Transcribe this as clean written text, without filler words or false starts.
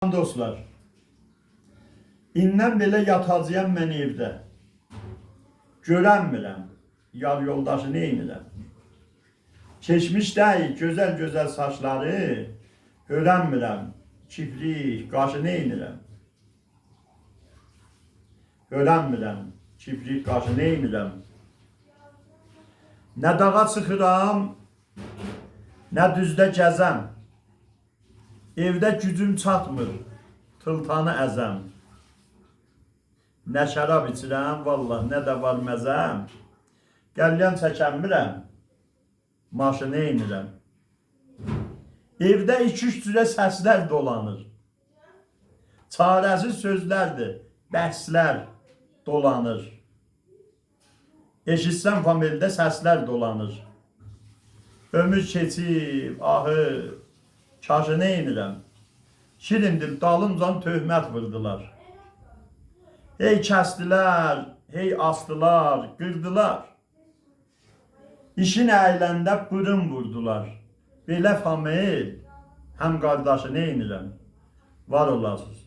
Dostlar, indən belə yatacağım mən evdə. Görənmirəm, yar yoldaşı neynirəm. Keçmiş deyil, gözəl saçları, görənmirəm, kiprik, qaşı neynirəm. Görənmirəm, kiprik, qaşı neynirəm. Nə dağa çıxıram, nə düzdə gəzəm. Evdə gücüm çatmır, tıltanı əzəm. Nə şərab içirəm, vallah, nə də var məzəm. Qəlyan çəkənmirəm, maşını eynirəm. Evdə iki-üç cürə səslər dolanır. Çarəsiz sözlərdir, bəhslər dolanır. Eşitsən familidə səslər dolanır. Ömür keçib, ahı, kaşı neynirəm. Şirindir, dalımcan töhmət vurdular. Hey kəstilər, hey astılar, qırdılar. İşin əyləndə qırın vurdular. Belə famil, həm qardaşı neynirəm. Var olasınız.